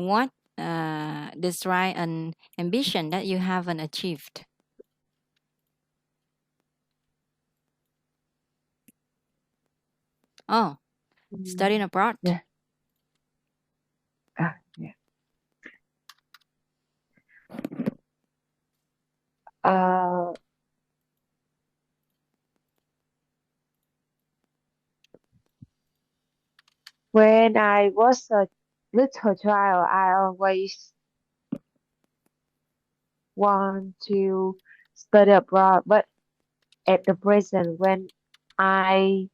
what describe an ambition that you haven't achieved? Oh, studying abroad. Yeah. Yeah. When I was a little child, I always want to study abroad, but at the present, I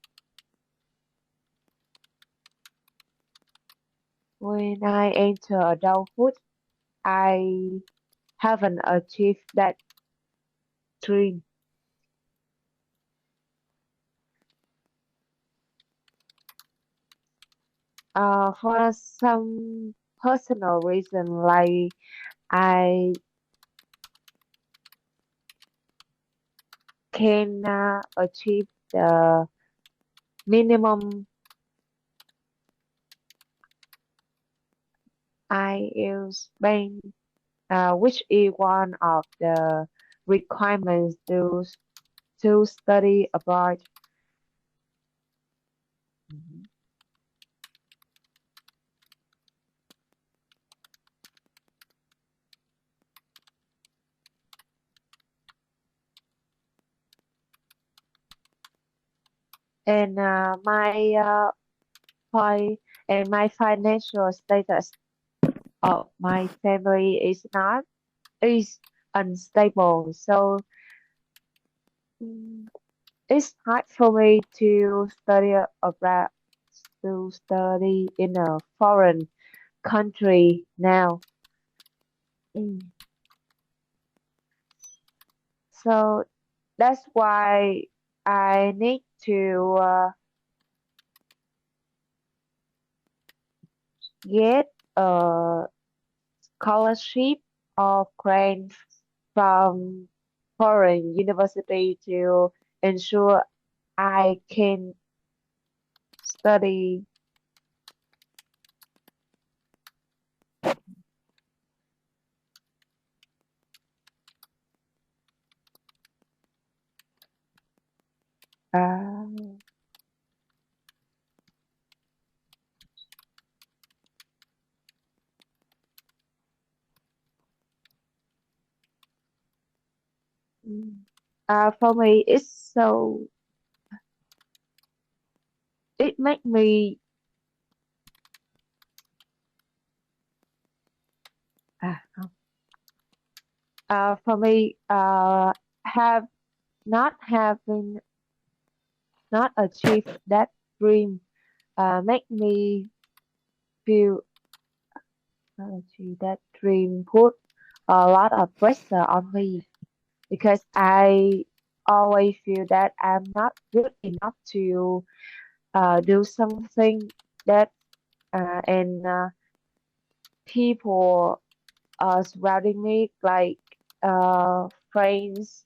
enter adulthood, I haven't achieved that dream. For some personal reason, like I can achieve the minimum IELTS band, which is one of the requirements to study abroad. And my financial status of my family is unstable, so it's hard for me to study abroad, to study in a foreign country now. Mm. So that's why I need to get a scholarship or grant from foreign university to ensure I can study. Uh, for me, it make me không. For me, have not having not achieved that dream make me feel not achieve that dream put a lot of pressure on me because I always feel that I'm not good enough to do something that and people surrounding me like friends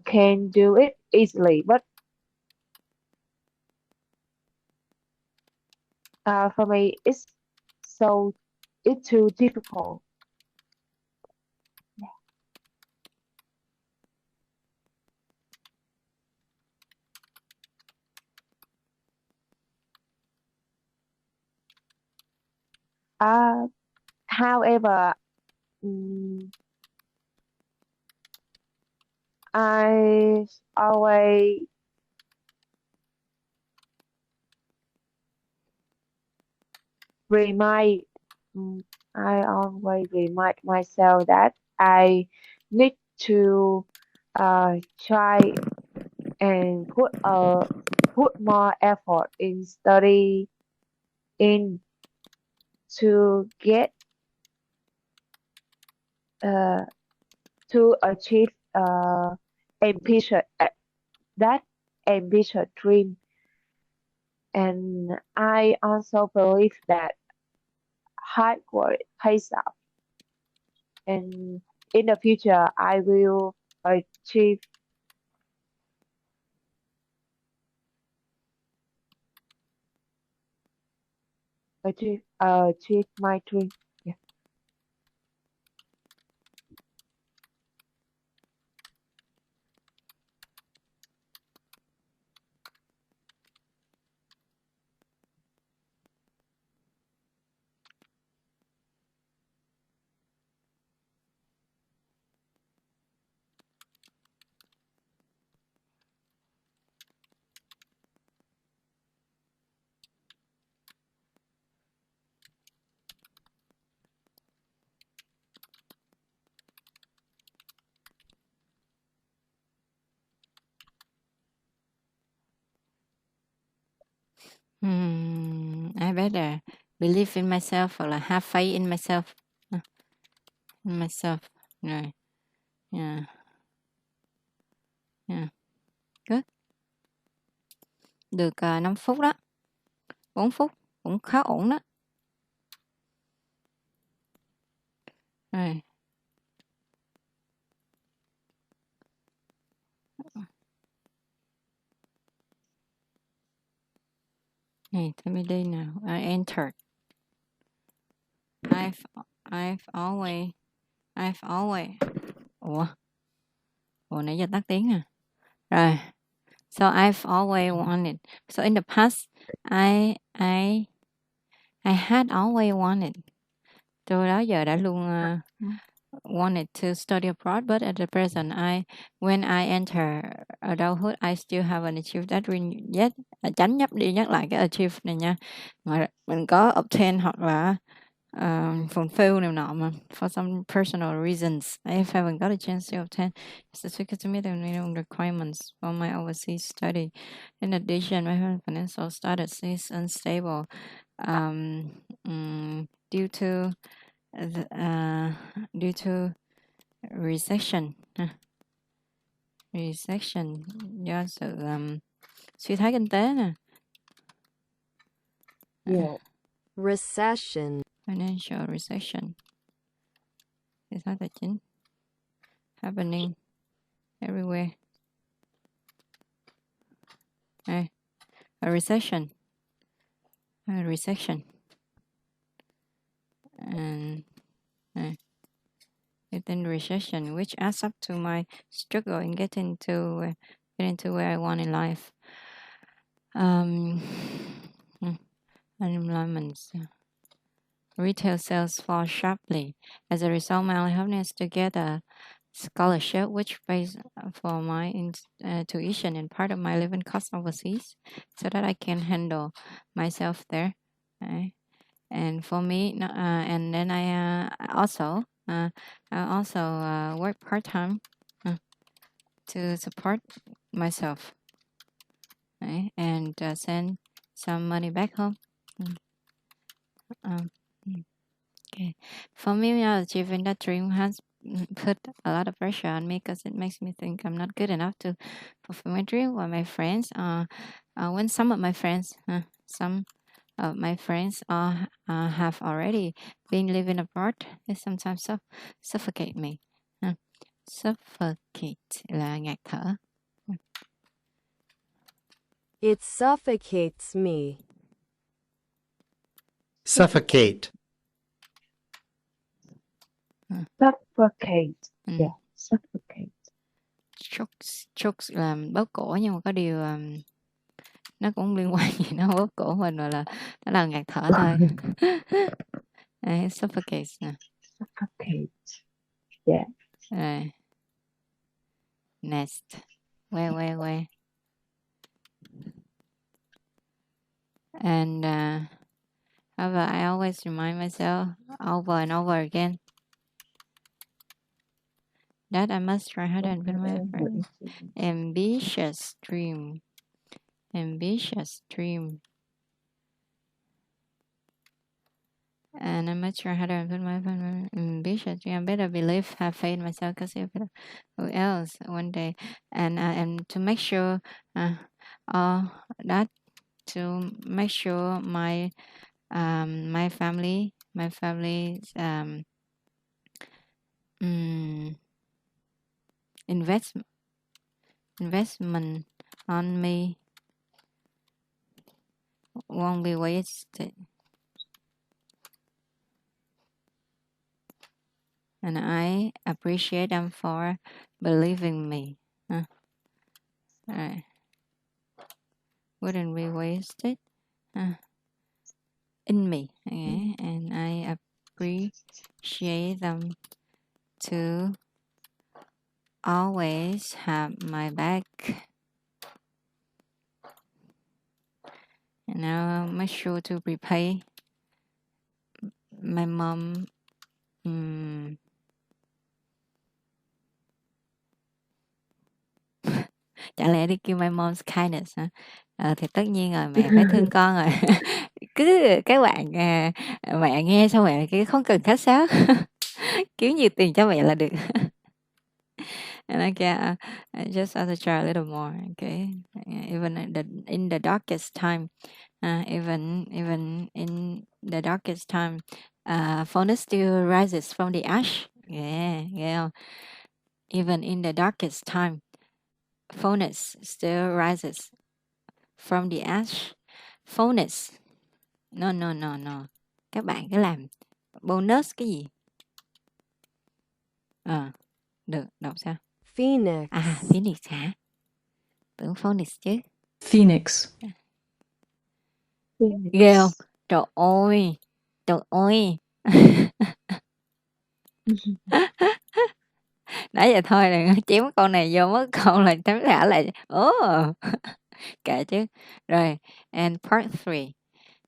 can do it easily, but for me so it's too difficult. Uh, However, mm, I always remind mm, I always remind myself that I need to try and put more effort in study in to get uh, to achieve ambitious that ambitious dream. And I also believe that hard work pays off, and in the future I will achieve achieve my dream. Yeah. I better believe in myself hoặc là have faith in myself. In myself. Rồi. Yeah. Yeah. Good. Được 5 phút đó. 4 phút. Cũng khá ổn đó. Rồi. Này, let me đi nào. I entered. I've always. Ủa nãy giờ tắt tiếng à. Rồi. So I've always wanted. So in the past, I had always wanted. Tôi đó giờ đã luôn wanted to study abroad, but at the present, when I enter adulthood, I still haven't achieved that dream yet. Tránh nhắc lại cái achieve này nha. Mà mình có obtain hoặc là fulfill nào nọ mà for some personal reasons I haven't got a chance to obtain certificate to meet the minimum requirements for my overseas study. In addition, my financial status is unstable due to recession do sự suy thoái kinh tế nè. Recession. Financial recession. Suy thoái tài chính happening everywhere. A recession. And within recession, which adds up to my struggle in getting to where I want in life. Unemployment. Retail sales fall sharply. As a result, my only hope is to get a scholarship which pays for my tuition and part of my living costs overseas, so that I can handle myself there. And for me, and then I also work part-time to support myself, and send some money back home. Okay. For me, achieving that dream has put a lot of pressure on me because it makes me think I'm not good enough to fulfill my dream. While my friends, when some of my friends have already been living abroad, it sometimes suffocate me. Suffocate là ngạt thở. It suffocates me. Suffocate. Suffocate. Yeah, suffocate. Choke là bóp cổ, nhưng mà có điều nó cũng không liên quan gì nó bóp cổ mình, mà là nó là ngạt thở thôi. Suffocate nè. Suffocate. Yeah. Next. Where. And however, I always remind myself over and over again that I must try harder and build my ambitious dream. And I must try harder and build my ambitious dream. I better believe, have faith in myself, because who else one day. And to make sure that to make sure my family's investment on me won't be wasted. And I appreciate them for believing me. Wouldn't be wasted in me. Okay? And I appreciate them to always have my back. And I'll make sure to repay my mom Chẳng lẽ đi kêu my mom's kindness hả? Thì tất nhiên rồi, mẹ phải thương con rồi. Cứ các bạn mẹ nghe xong mẹ cứ không cần khách sáo. Kiếm nhiều tiền cho mẹ là được. And again, just as a child, a little more. Okay, even in the darkest time, even in the darkest time, phoenix still rises from the ash. Yeah. Even in the darkest time, phoenix still rises from the ash. Phoenix. No. Các bạn cứ làm bonus cái gì? Được, đọc sao? Phoenix. Phoenix hả? Tưởng Phoenix chứ. Phoenix. Ghê không? Trời ơi. Nãy giờ thôi là chém con này vô mất con là chém thả lại. Kệ chứ. Rồi, and part 3.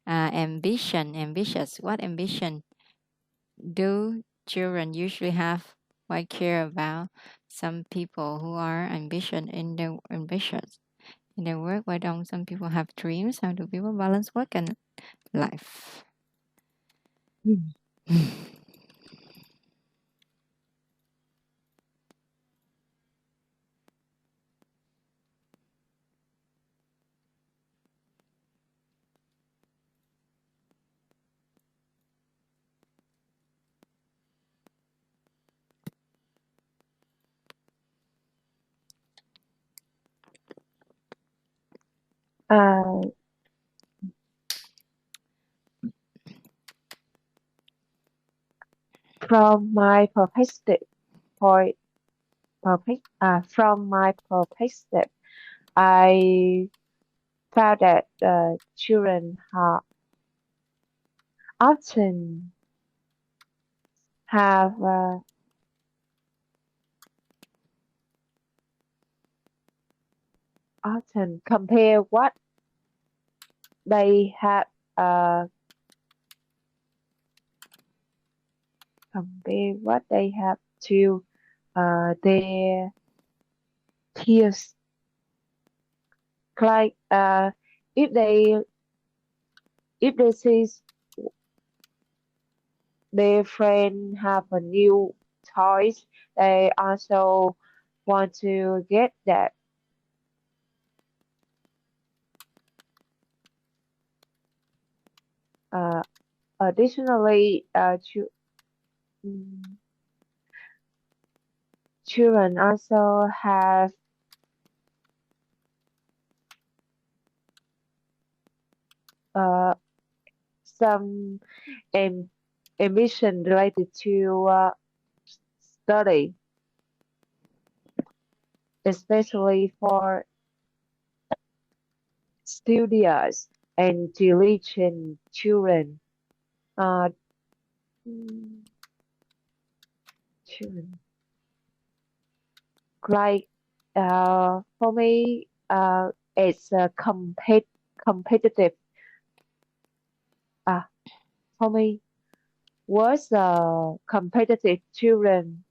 Ambitious. What ambition do children usually have? Why care about some people who are ambitious in their work? Why don't some people have dreams? How do people balance work and life? From my perspective, I found that children often have often compare what they have to their peers. Like if they see their friend have a new toys, they also want to get that. Additionally, children also have some ambition related to study, especially for studious and diligent children. Like for me, it's a competitive. For me, was a competitive children.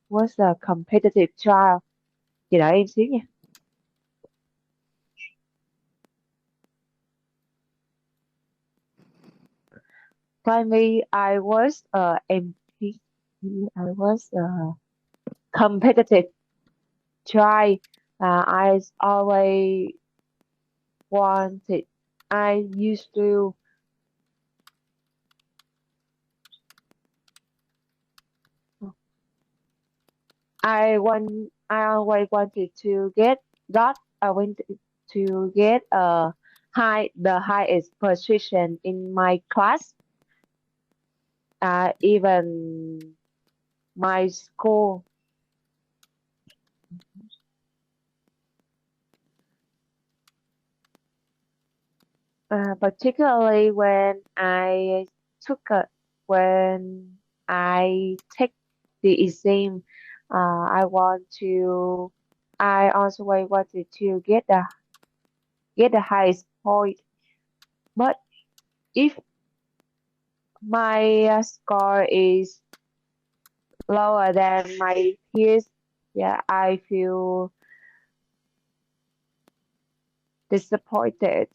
Was a competitive child. Chị đợi em xíu nha. Finally, I was a competitive child. I always wanted. I used to. I always wanted to get the highest position in my class. Even my school. Particularly when I take the exam, I also wanted to get the highest point. But if my score is lower than my peers, I feel disappointed.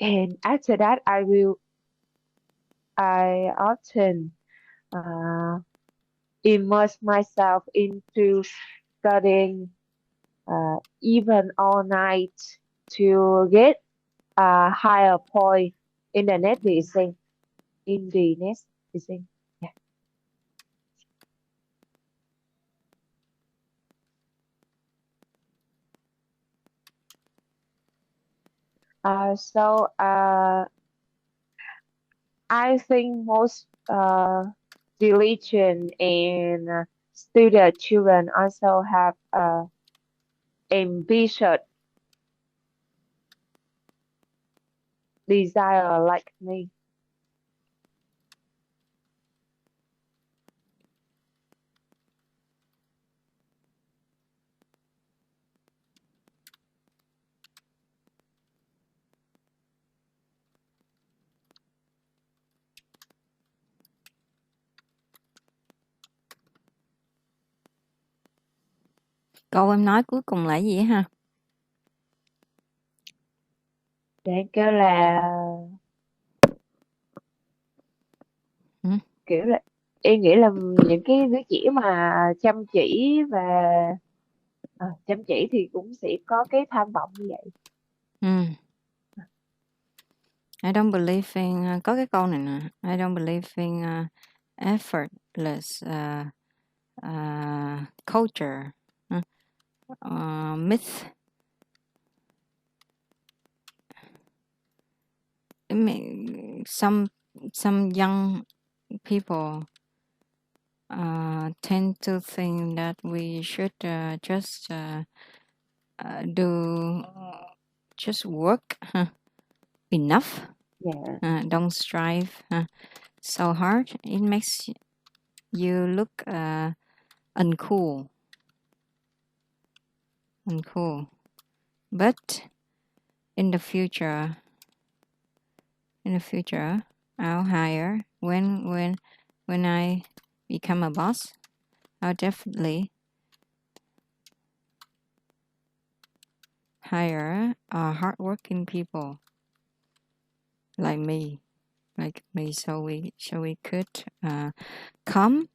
And after that, I often immerse myself into studying even all night to get a higher point in the next exam. In the next exam. Yeah. So I think most diligent and studious children also have ambitious desire like me. Câu em nói cuối cùng là gì ha? Để kêu là kiểu là em nghĩ là những cái đứa trẻ mà chăm chỉ và chăm chỉ thì cũng sẽ có cái tham vọng như vậy. I don't believe in có cái câu này nè. I don't believe in effortless culture. Myth. I mean, some young people tend to think that we should just do just work enough. Yeah. Don't strive so hard. It makes you look uncool. But in the future, I'll hire when I become a boss. I'll definitely hire hardworking people like me, so we could complement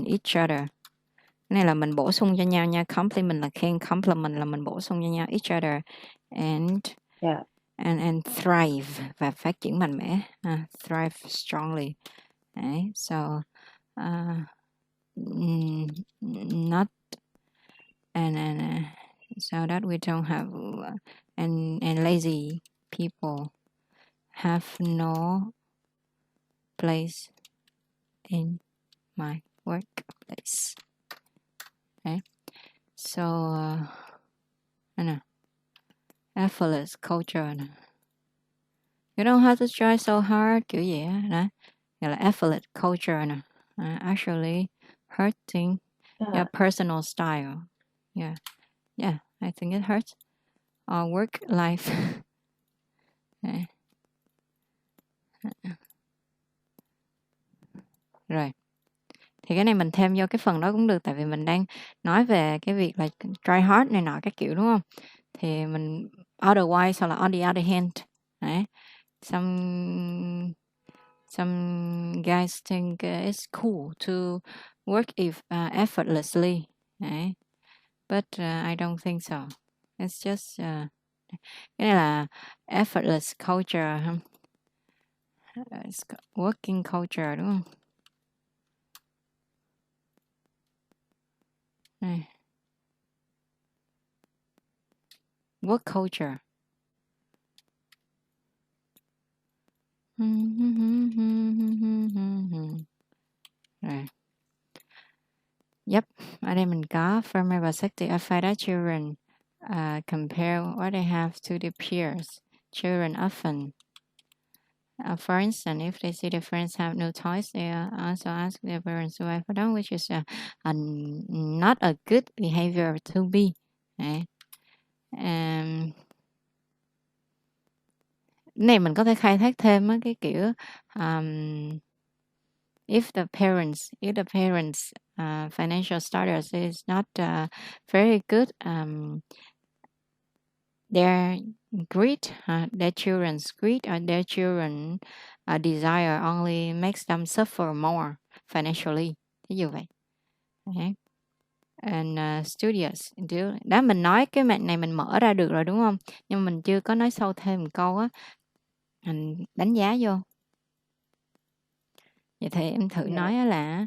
each other. Cái này là mình bổ sung cho nhau nha. Compliment là khen, complement là mình bổ sung cho nhau, each other, and thrive, và phát triển mạnh mẽ, thrive strongly. Đấy, so not and so that we don't have and lazy people have no place in my workplace. Okay, so effortless culture nè. You don't have to try so hard, kiểu gì á, đó gọi là effortless culture nè. Actually hurting your personal style. Yeah, I think it hurts our work life. Rồi, thì cái này mình thêm vô cái phần đó cũng được, tại vì mình đang nói về cái việc là try hard này nọ các kiểu, đúng không? Thì mình otherwise hoặc là on the other hand, đấy, some guys think it's cool to work effortlessly, đấy. But I don't think so. It's just cái này là effortless culture, working culture, đúng không? Này. Work culture. Rồi. Yep, ở đây mình có from my perspective, I find that children compare what they have to their peers. Children often, for instance, if they see their friends have no toys, they also ask their parents to buy for them, which is not a good behavior to be. Đấy. Này mình có thể khai thác thêm á, cái kiểu if the parents financial starters is not very good. Their greed, their children's greed or their children desire only makes them suffer more financially. Ví dụ vậy. Okay. And studious. Đó, mình nói cái mạch này mình mở ra được rồi đúng không? Nhưng mình chưa có nói sâu thêm một câu á. Mình đánh giá vô. Vậy thì em thử nói là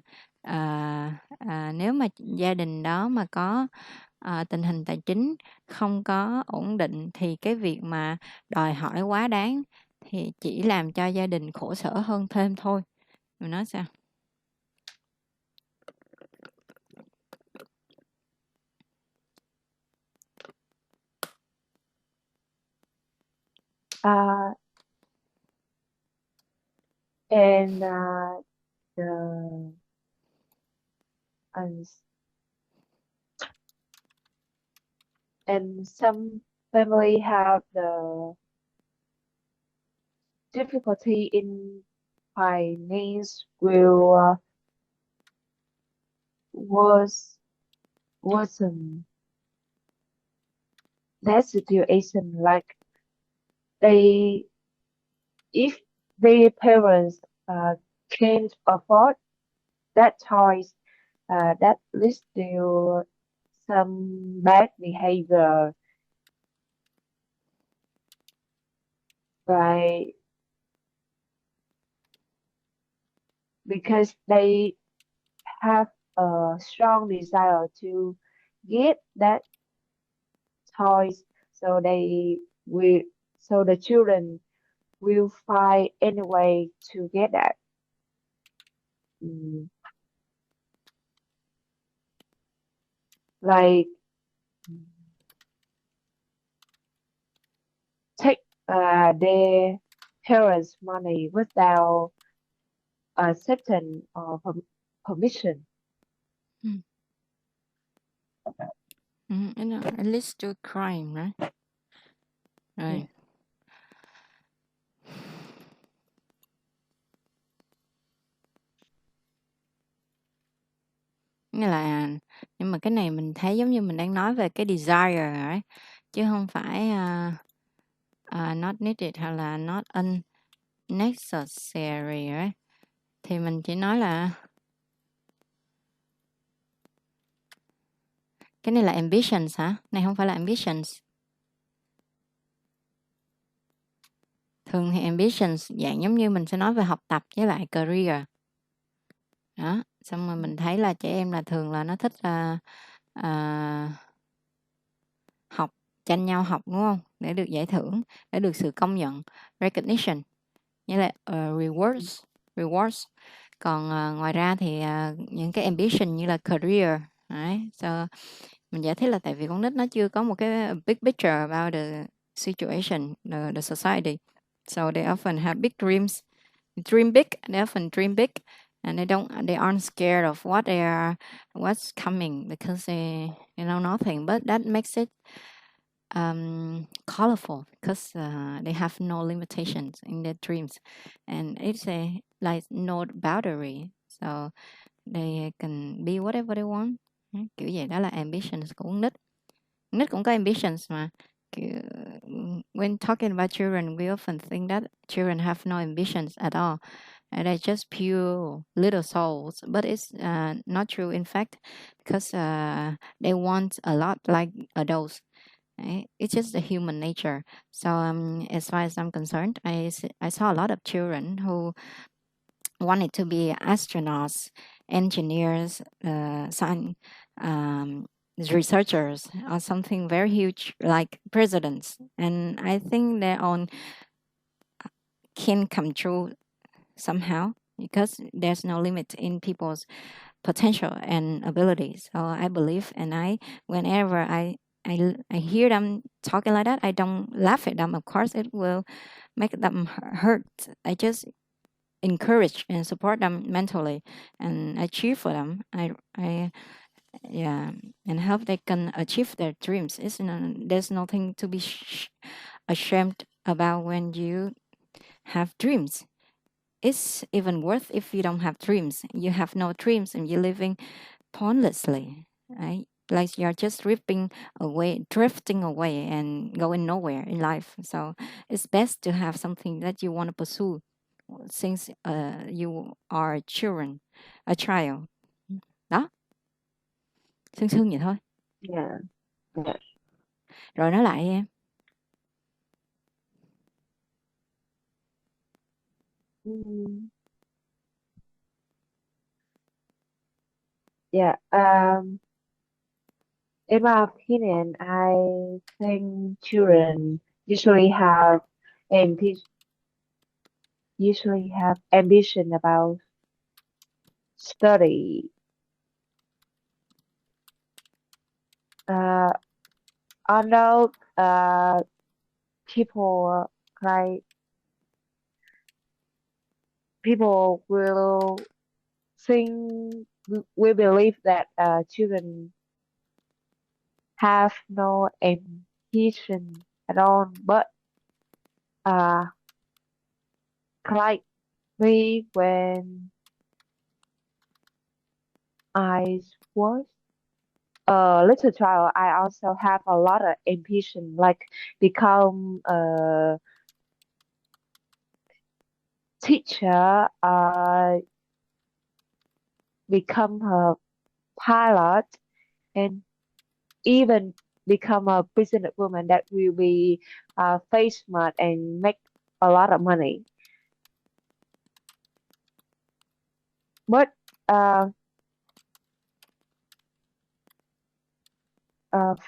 nếu mà gia đình đó mà có tình hình tài chính không có ổn định thì cái việc mà đòi hỏi quá đáng thì chỉ làm cho gia đình khổ sở hơn thêm thôi. Mình nói sao? And the and some family have the difficulty in finance will worsen that situation, like if their parents can't afford that toys, that leads to some bad behavior, right? Because they have a strong desire to get that toys, so the children will find any way to get that. Like take their parents' money without acceptance or permission. At least to crime, right? Right. Yeah. Nghĩa là nhưng mà cái này mình thấy giống như mình đang nói về cái desire right? Chứ không phải not needed hay là not unnecessary right? Thì mình chỉ nói là cái này là ambitions hả? Này không phải là ambitions. Thường thì ambitions dạng giống như mình sẽ nói về học tập với lại career. Đó, xong rồi mình thấy là trẻ em là thường là nó thích học, tranh nhau học đúng không? Để được giải thưởng, để được sự công nhận, recognition, như là rewards. Còn ngoài ra thì những cái ambition như là career, right? So, mình giải thích là tại vì con nít nó chưa có một cái big picture about the situation, the society. So they often have big dreams, they often dream big, and they aren't scared of what's coming because they know nothing. But that makes it colorful because they have no limitations in their dreams, and it's like no boundary, so they can be whatever they want. Kiểu vậy, đó là ambitions của con nít. Con nít cũng có ambitions mà. When talking about children, we often think that children have no ambitions at all. And they're just pure little souls, but it's not true. In fact, because they want a lot like adults. Right? It's just the human nature. So as far as I'm concerned, I saw a lot of children who wanted to be astronauts, engineers, researchers, or something very huge like presidents. And I think their own can come true somehow because there's no limit in people's potential and abilities. So I believe, and whenever I hear them talking like that, I don't laugh at them. Of course, it will make them hurt. I just encourage and support them mentally, and I cheer for them. And help they can achieve their dreams. There's nothing to be ashamed about when you have dreams. It's even worse if you don't have dreams. You have no dreams and you're living pointlessly, right? Like you're just drifting away and going nowhere in life. So it's best to have something that you want to pursue since you are a child. Đó, sương vậy thôi. Yeah. Yeah. Rồi nói lại em. Yeah. In my opinion, I think children usually have ambition about study. Although people like people will think will believe that children have no ambition at all, but uh, like me when I was a little child, I also have a lot of ambition, like become a teacher, become a pilot, and even become a businesswoman that will be face smart and make a lot of money. But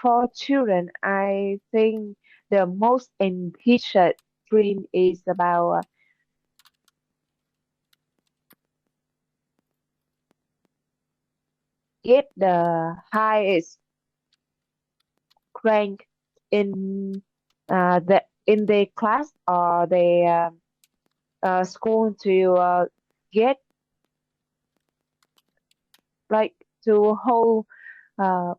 for children, I think the most ambitious dream is about get the highest rank in in their class or their school to get like to hold their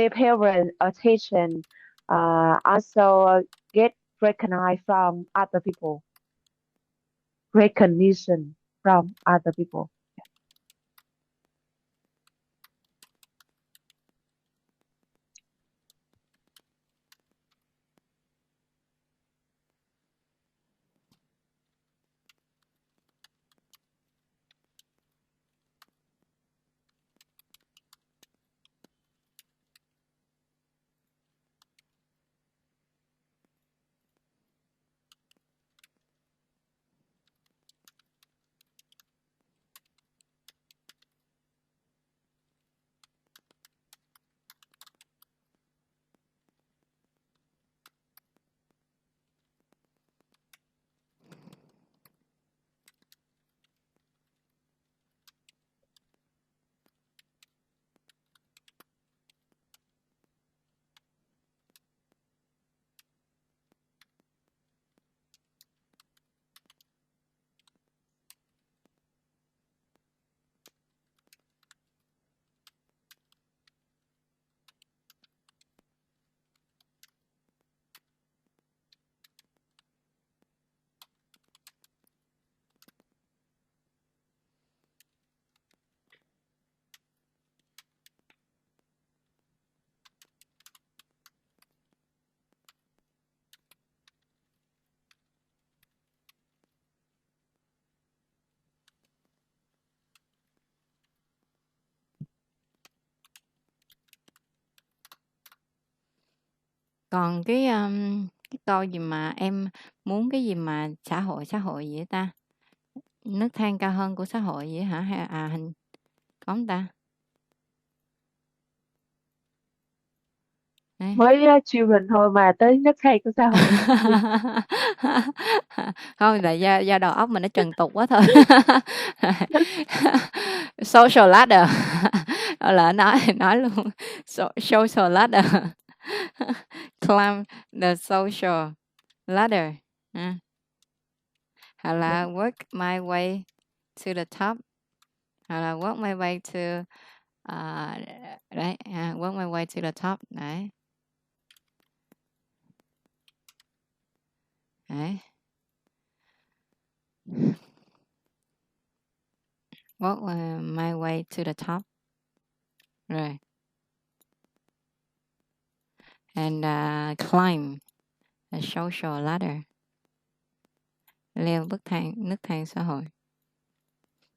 parent attention, also get recognized from other people, recognition from other people. Còn cái câu gì mà em muốn cái gì mà xã hội gì vậy ta? Nấc thang cao hơn của xã hội vậy hả? Hay hình có không ta? Đấy. Mới children thôi mà tới nấc thang của xã hội. Không, là do đầu óc mình nó trần tục quá thôi. Social ladder. Là nói luôn. Social ladder. Climb the social ladder. Hoặc là work my way to the top. Hoặc là work my way to đấy, work my way to the top. Đấy. Đấy. walk my way to the top. Rồi. And climb a social ladder. Leo nấc thang xã hội.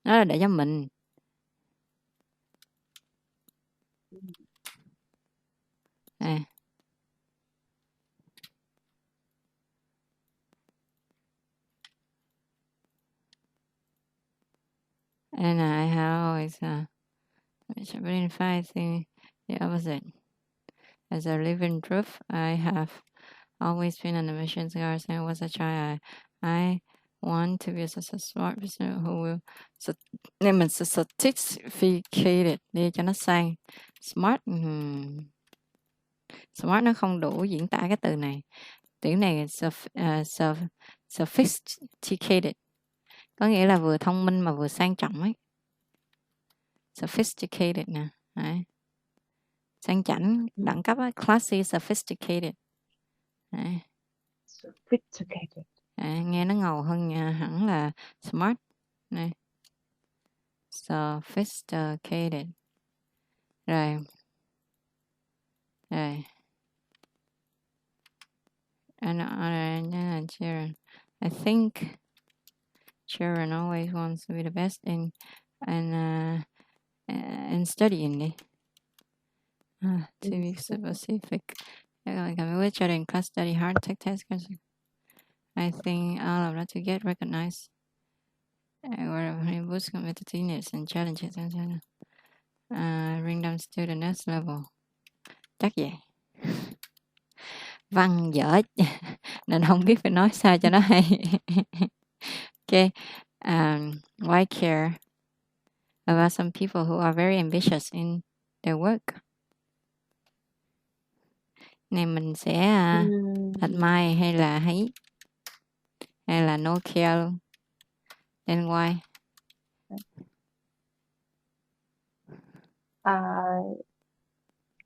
Nó là để cho mình. À. And I have always identified the opposite. As a living proof, I have always been on a mission since I was a child. I want to be a smart person who will nên mình sẽ certificated đi cho nó sang. Smart smart nó không đủ diễn tả cái từ này. Từ này sophisticated có nghĩa là vừa thông minh mà vừa sang trọng ấy. Sophisticated nè. Đấy. Sang chảnh, đẳng cấp á, classy, sophisticated. Đấy. Sophisticated. Nghe nó ngầu hơn hẳn là smart. Này. Sophisticated. Rồi. Rồi. And children. I think children always want to be the best in studying đi. To be specific. Like I wish in class study hard, take tests. I think all of that to get recognized. Where boost competitiveness and challenges and bring them to the next level. Chắc vậy. Văn dở nên không biết phải nói sao cho nó hay. Okay. Why care about some people who are very ambitious in their work? Này mình sẽ admire hay là hate hay là no care luôn. Then why?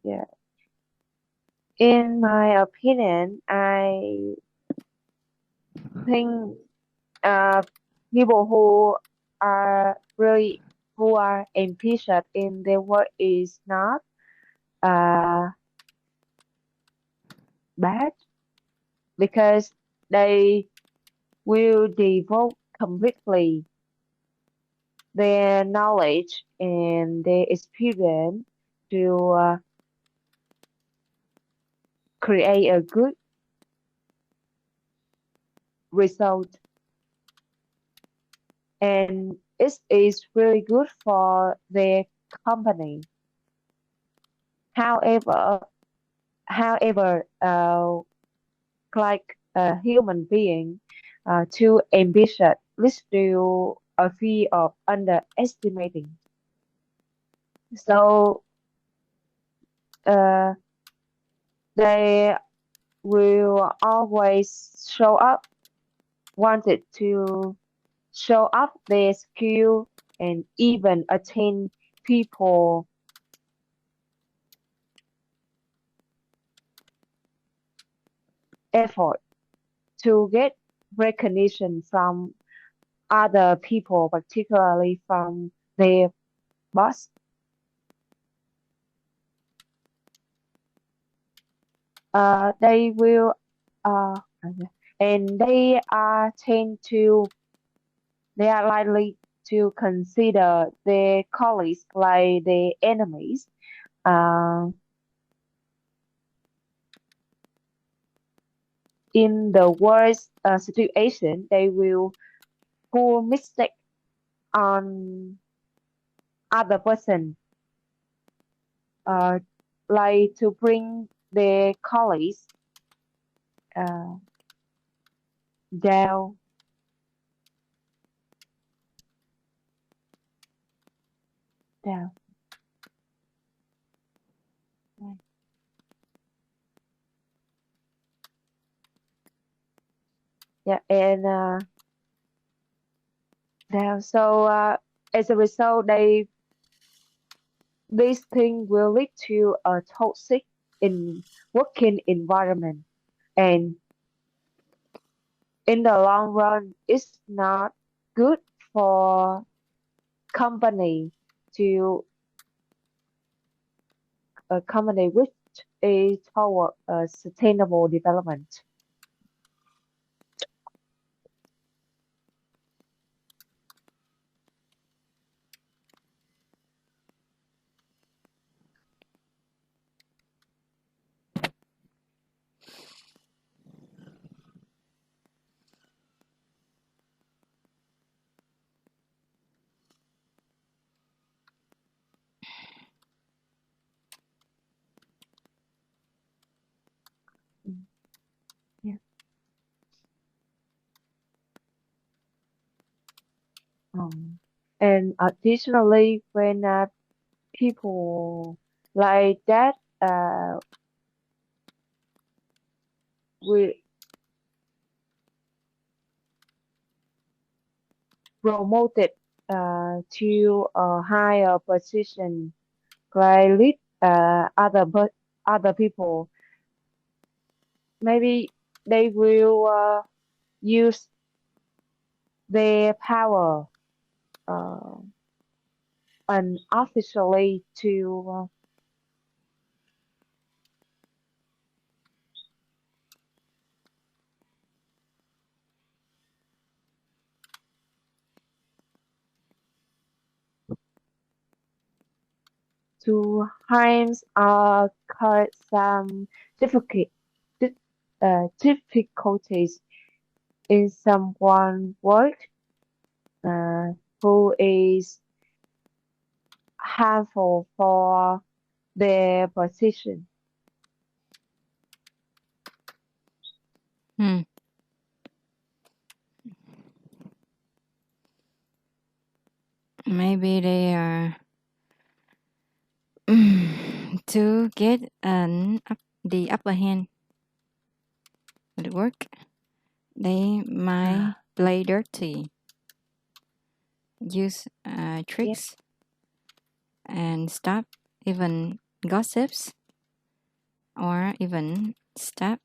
Yeah. In my opinion, I think people who are ambitious in their work is not bad, because they will devote completely their knowledge and their experience to create a good result, and it is really good for their company. However, like a human being, too ambitious leads to a fear of underestimating. So they will always wanted to show up their skill and even attain people effort to get recognition from other people, particularly from their boss. They will and they are likely to consider their colleagues like their enemies. In the worst situation, they will pull mistake on other person, like to bring their colleagues down. Yeah, and so as a result, this thing will lead to a toxic working environment, and in the long run, it's not good for company to a company which is toward sustainable development. Yeah. And additionally, when people like that we promoted to a higher position, like lead other people, maybe they will use their power unofficially to harms or cause some difficulties in someone work who is harmful for their position. Maybe they are to get the upper hand at work. They might play dirty, use tricks, and stop even gossips, or even stab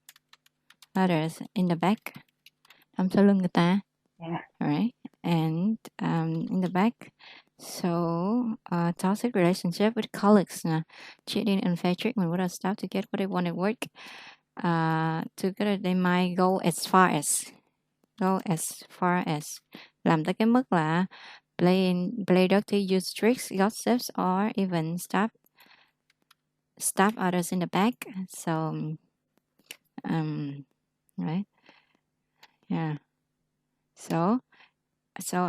others in the back. Đâm sau lưng người ta. Yeah. Right? And in the back. So, toxic relationship with colleagues, cheating and fair treatment with our staff to get what they want at work. Together they might go as far as làm tới cái mức là play dirty, use tricks, gossips, or even stab others in the back. So, right? Yeah. So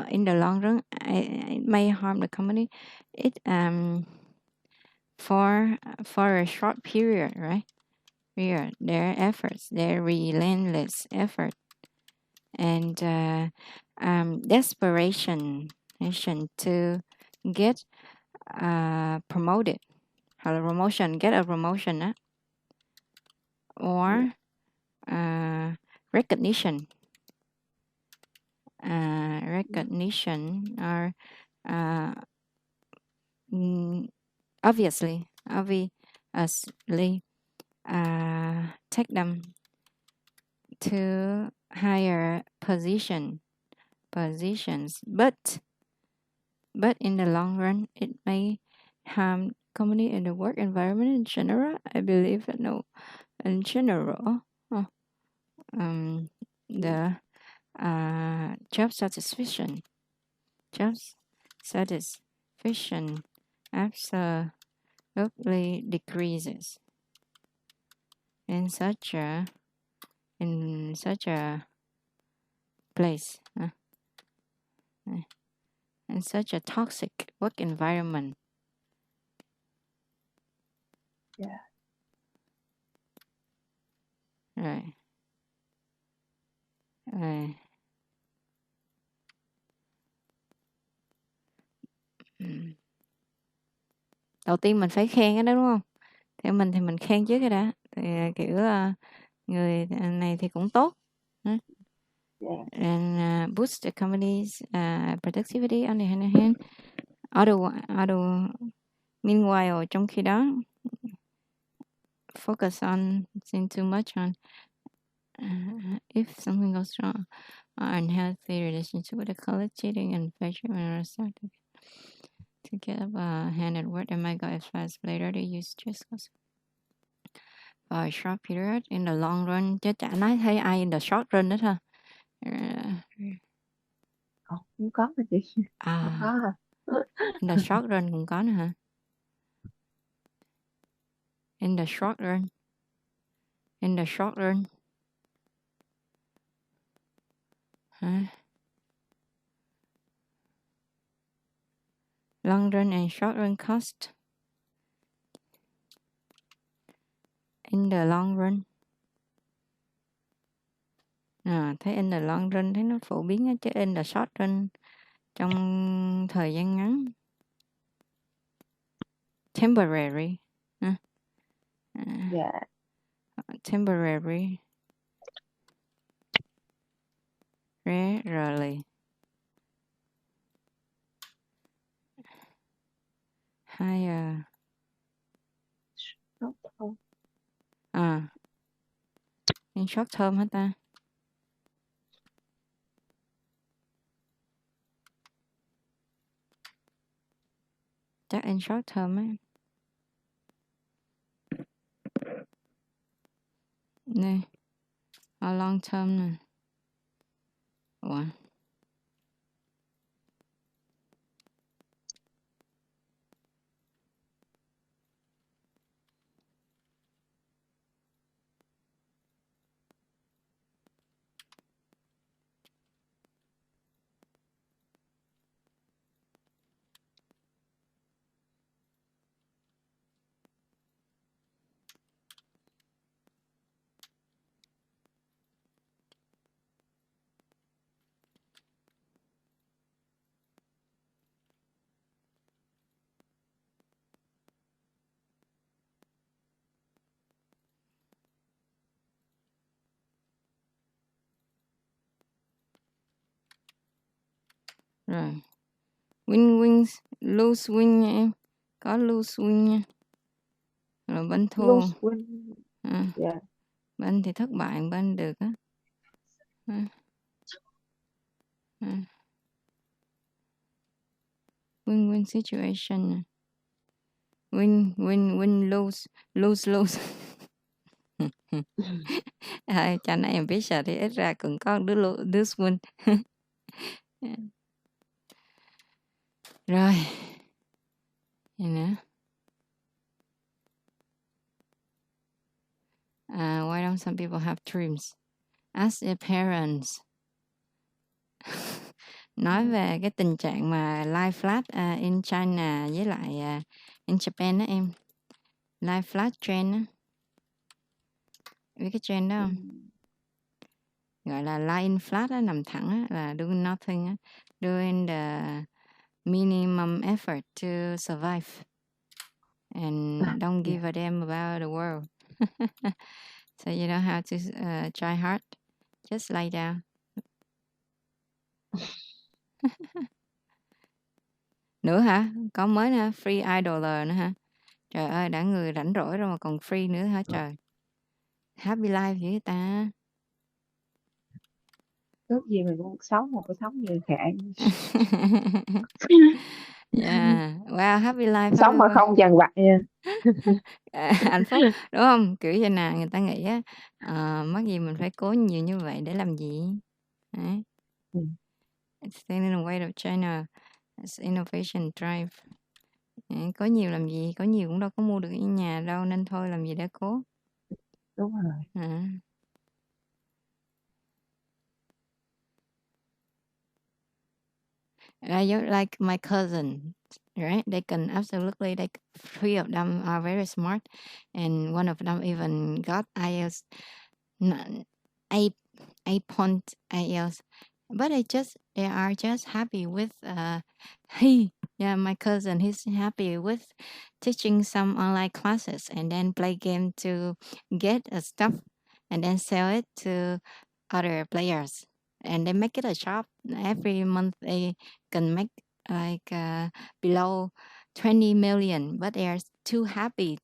in the long run, it may harm the company. It for a short period, right? Their efforts, their relentless effort, and desperation to get promoted, get a promotion, or recognition. Or obviously take them to higher positions, but in the long run it may harm company and the work environment in general. I believe that no, in general, the job satisfaction absolutely decreases in such a place, in such a toxic work environment. Yeah. Right. Đầu tiên mình phải khen cái đó đúng không? Theo mình thì mình khen trước cái đã. Thì kiểu người này thì cũng tốt. And boost the company's productivity on the other hand. Meanwhile, trong khi đó, focus on seeing too much on if something goes wrong, unhealthy relationship with a colleague, cheating and fair treatment or something. To get up a hand at work, I might go exercise later to use stress for a short period. In the long run, chứ chả nói thấy ai in the short run đó thôi. Không có mà chị. Không có hả? In the short run cũng có nữa hả? In the short run. In the short run. Hả? Long run and short run cost. In the long run. Thấy in the long run thấy nó phổ biến á, chứ in the short run trong thời gian ngắn. Temporary. Dạ. Temporary. Rarely. Higher. Short term. In short term hả ta? Chắc in short term ấy. Nè. Or long term nè. Ủa? Rồi. Win, lose win nha em. Có lose win nha. Rồi bên thua. Lose win. Yeah. Bên thì thất bại, bên được á. Win-win situation. Win, lose. Cho nên em biết sợ thì ít ra cũng có đứa win. Rồi. Vậy nữa. Why don't some people have dreams? Ask their parents. Nói về cái tình trạng mà lie flat in China với lại in Japan đó em. Lie flat trend á. Biết cái trend đó không? Gọi là lie in flat á, nằm thẳng á, là doing nothing á. Doing the minimum effort to survive. And don't give a damn about the world. So you don't have to try hard. Just lie down. Nữa hả? Có mới nữa, free idler nữa hả? Trời ơi, đã người rảnh rỗi rồi mà còn free nữa hả trời? Happy life vậy ta? Ước gì mình cũng sống một cái sống như người khác. Yeah, wow, happy life. Sống mà không dằn vặt nha. Hạnh phúc, đúng không? Kiểu như nào người ta nghĩ á, mắc gì mình phải cố nhiều như vậy để làm gì? Đấy. Standing in the way of China, innovation drive. Có nhiều làm gì? Có nhiều cũng đâu có mua được cái nhà đâu, nên thôi làm gì để cố. Đúng rồi. Like my cousin, right? They can absolutely, like, 3 of them are very smart, and one of them even got IELTS 8 point IELTS, but they are just happy with my cousin. He's happy with teaching some online classes and then play game to get stuff and then sell it to other players. And they make it a shop. Every month they can make like below 20 million, but they are too happy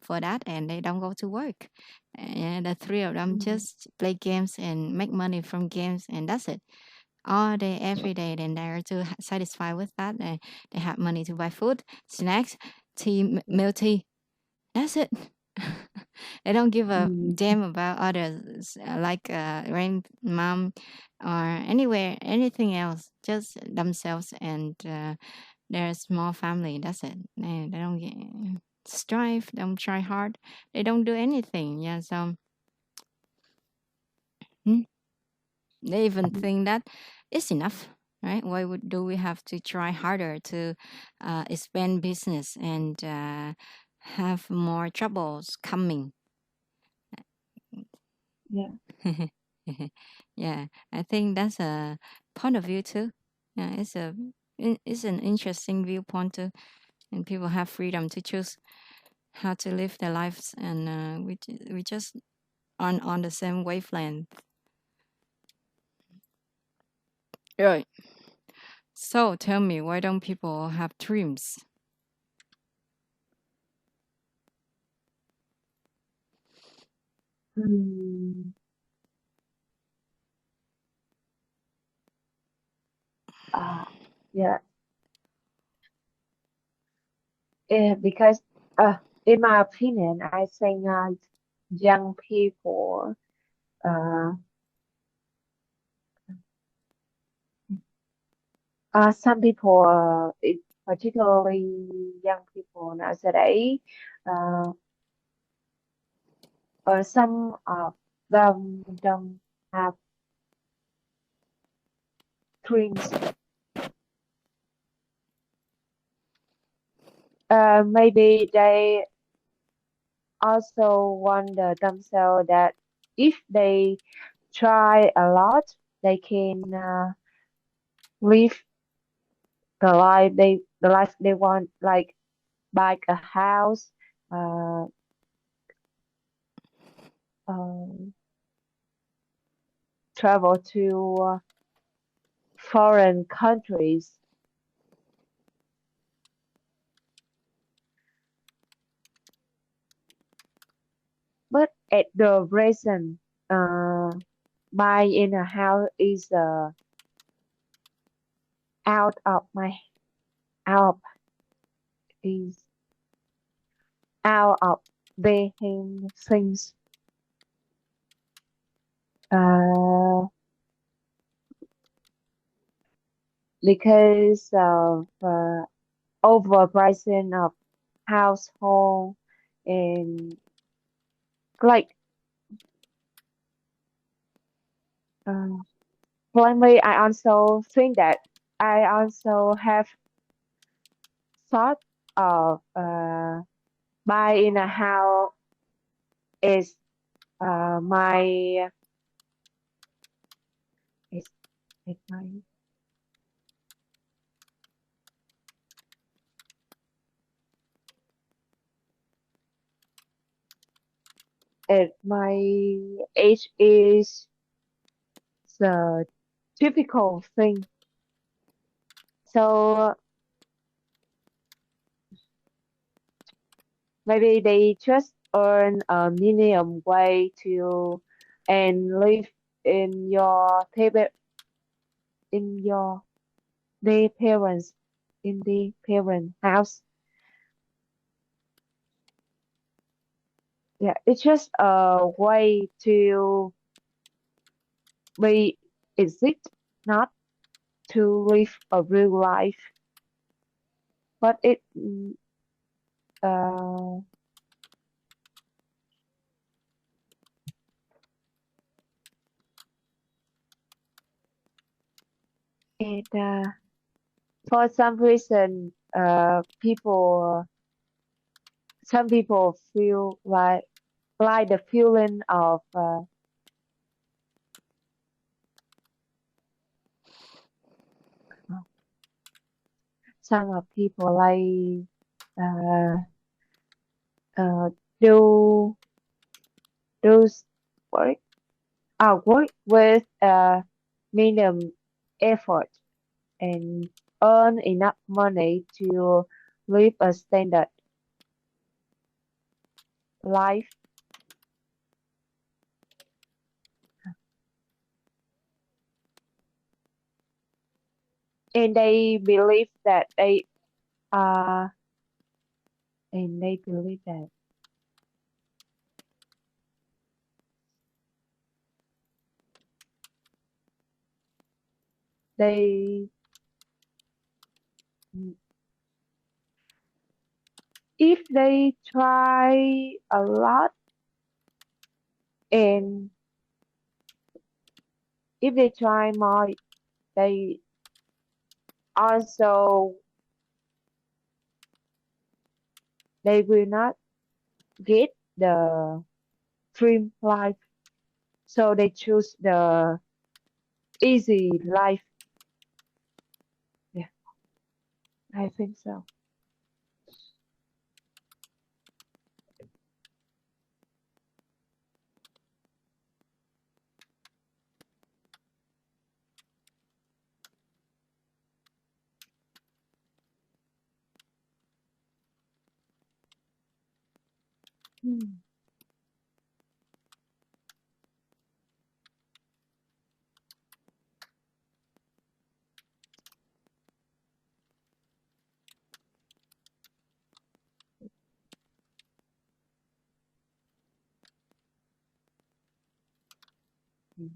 for that, and they don't go to work. And the 3 of them just play games and make money from games, and that's it. all day, every day, then they're too satisfied with that. They have money to buy food, snacks, tea, milk tea. That's it. They don't give a damn about others, like rent, mom, or anywhere, anything else. Just themselves and their small family. That's it. They don't get strive. Don't try hard. They don't do anything. Yeah. So they even think that it's enough, right? Why do we have to try harder to expand business and have more troubles coming? Yeah. Yeah, I think that's a point of view too. Yeah, it's an interesting viewpoint too, and people have freedom to choose how to live their lives, and we just aren't on the same wavelength. Right. So tell me, why don't people have dreams? Hmm. Yeah. Because in my opinion, I think young people, uh, some people, particularly young people nowadays, uh, some of them don't have dreams. Maybe they also wonder themselves that if they try a lot, they can live the life they want, like buy a house, uh, um, travel to foreign countries. But at the present, buying a house is out of my out is out of their things. Uh, because of overpricing of household and like uh, finally I also think that I also have thought of buying a house is my is my at my age is the typical thing. So maybe they just earn a minimum way to and live in your table in your their parents in the parent house. Yeah, it's just a way to be exist, not to live a real life. But uh it for some reason some people feel like the feeling of some of people like uh uh do those work work with minimum effort and earn enough money to live a standard life. and they believe that and they believe that they if they try a lot and if they try more, they also they will not get the dream life, so they choose the easy life. Yeah, I think so. Hmm. Hmm.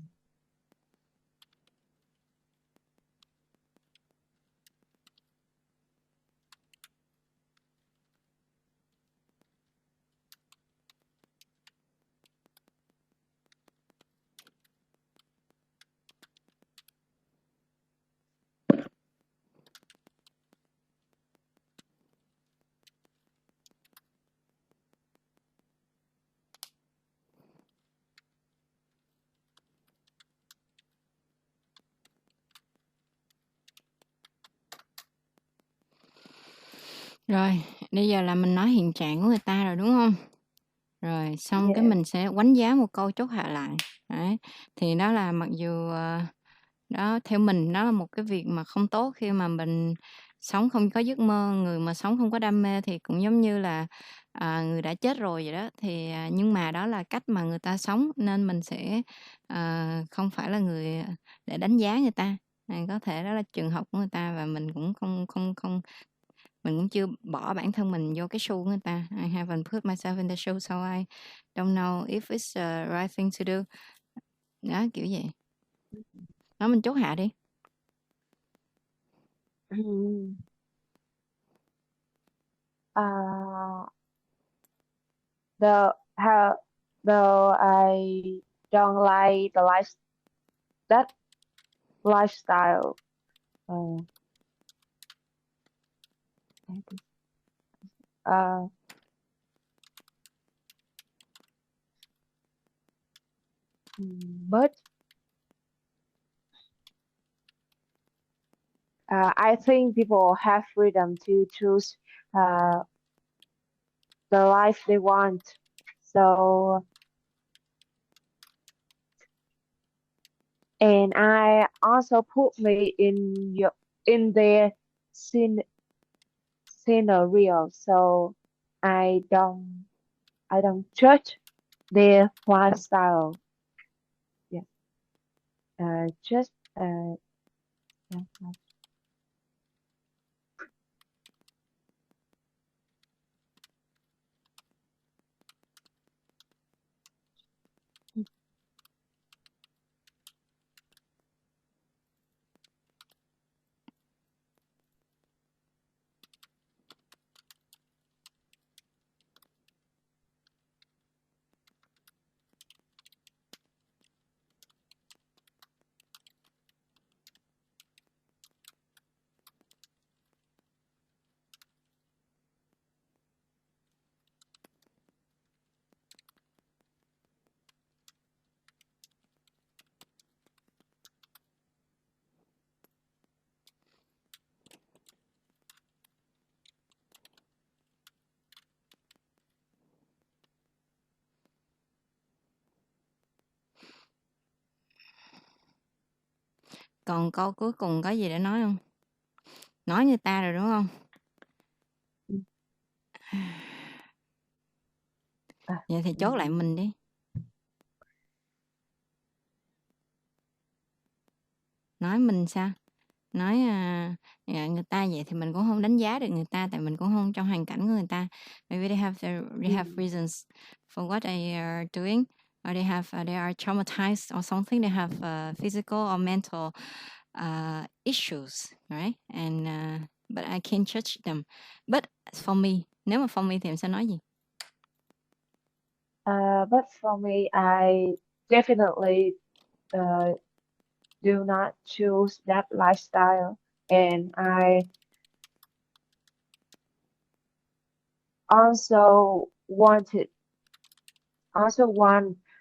Rồi, bây giờ là mình nói hiện trạng của người ta rồi đúng không? Rồi, xong cái Yeah. mình sẽ đánh giá một câu chốt hạ lại. Đấy, thì đó là mặc dù đó theo mình đó là một cái việc mà không tốt khi mà mình sống không có giấc mơ, người mà sống không có đam mê thì cũng giống như là người đã chết rồi vậy đó. Thì nhưng mà đó là cách mà người ta sống nên mình sẽ không phải là người để đánh giá người ta. Có thể đó là trường hợp của người ta và mình cũng không mình cũng chưa bỏ bản thân mình vô cái shoe của người ta. I haven't put myself in the shoe, so I don't know if it's the right thing to do. Đó, kiểu vậy. Đó, mình chốt hạ đi. Hmm. Though I don't like that lifestyle. Uh, but I think people have freedom to choose the life they want. So, and I also put me in their scenario. So I don't judge their lifestyle. Yeah. Just yeah. Còn câu cuối cùng có gì để nói không? Nói người ta rồi đúng không? Vậy thì chốt lại mình đi. Nói mình sao? nói người ta vậy thì mình cũng không đánh giá được người ta, tại mình cũng không trong hoàn cảnh của người ta. Maybe they have reasons for what they are doing, or they are traumatized or something. They have physical or mental issues, right? And but I can't judge them. But for me, nếu mà for me thì em sẽ nói gì? But for me, I definitely do not choose that lifestyle, and I also want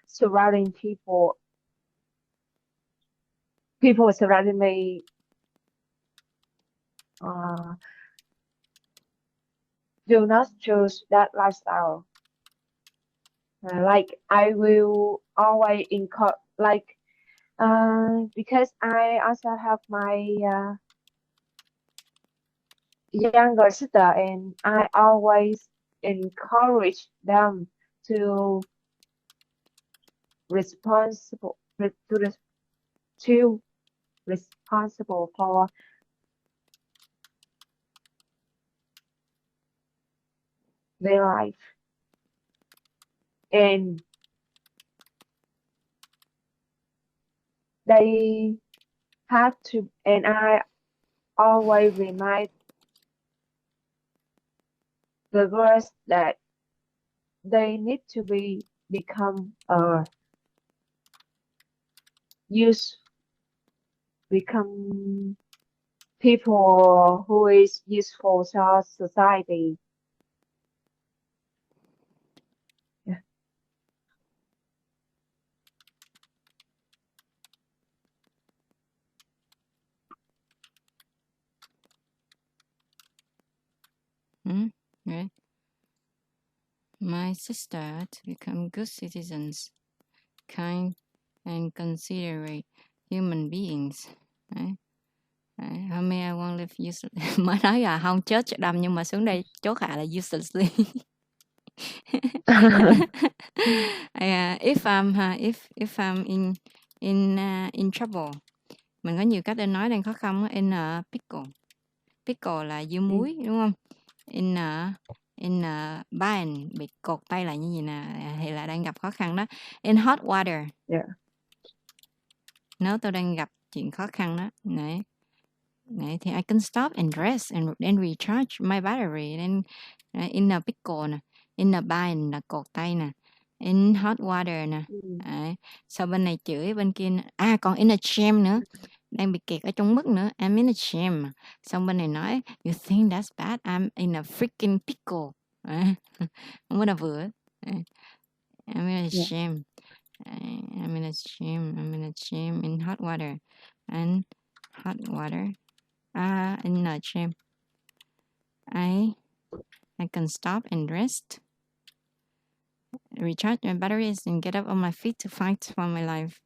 surrounding people surrounding me do not choose that lifestyle. Like I will always encourage, like because I also have my younger sister, and I always encourage them to responsible for their life, and they have to, and I always remind the girls that they need to become people who is useful to society. Yeah. Right. My sister to become good citizens, kind and considerate human beings. Right. Hôm nay I won't live useless. Mới nói là không chết cho đâm, nhưng mà xuống đây chốt hạ là uselessly. If I'm in trouble, mình có nhiều cách để nói đang khó khăn. In a pickle là dưa muối, đúng không? In a bind, bị cột tay lại như vậy nè, thì là đang gặp khó khăn đó. In hot water, nếu tôi đang gặp chuyện khó khăn đó, này thì I can stop and rest and recharge my battery. Then in a pickle nè, in a bind là cột tay nè, in hot water nè. Sau bên này chửi, bên kia còn in a jam nữa, đang bị kẹt ở trong mức nữa, I'm in a jam. Xong bên này nói you think that's bad, I'm in a freaking pickle. Không có nào vừa. I'm in a jam. I'm in a jam in hot water. And hot water. In a jam. I can stop and rest, recharge my batteries, and get up on my feet to fight for my life.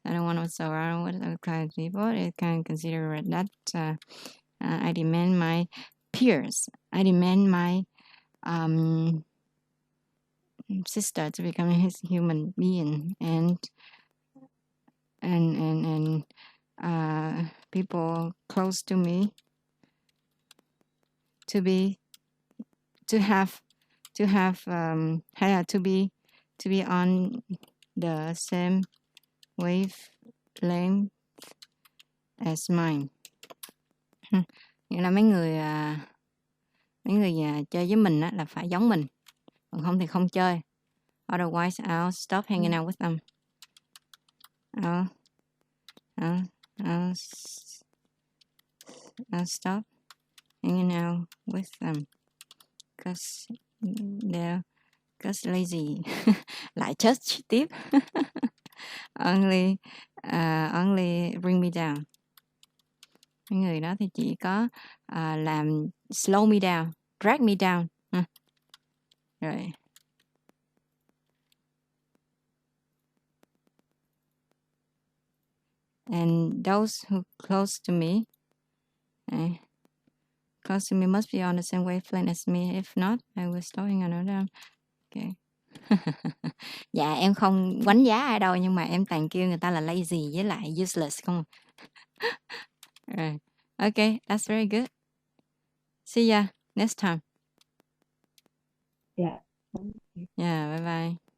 I don't want to surround with other kind of people. I can consider that I demand my peers. I demand my sister to become a human being, and people close to me to be on the same wavelength as mine. Nghĩa là mấy người chơi với mình á, là phải giống mình, còn không thì không chơi. Otherwise, I'll stop hanging out with them. I'll stop hanging out with them because they're lazy. Lại judge tiếp. only bring me down. Mấy người đó thì chỉ có làm slow me down, drag me down. Rồi. And those who close to me must be on the same wavelength as me. If not, I will stop hanging out with them. Okay. Dạ em không đánh giá ai đâu, nhưng mà em toàn kêu người ta là lazy với lại useless không. Rồi. Okay, that's very good. See ya next time. Yeah. Yeah, bye bye.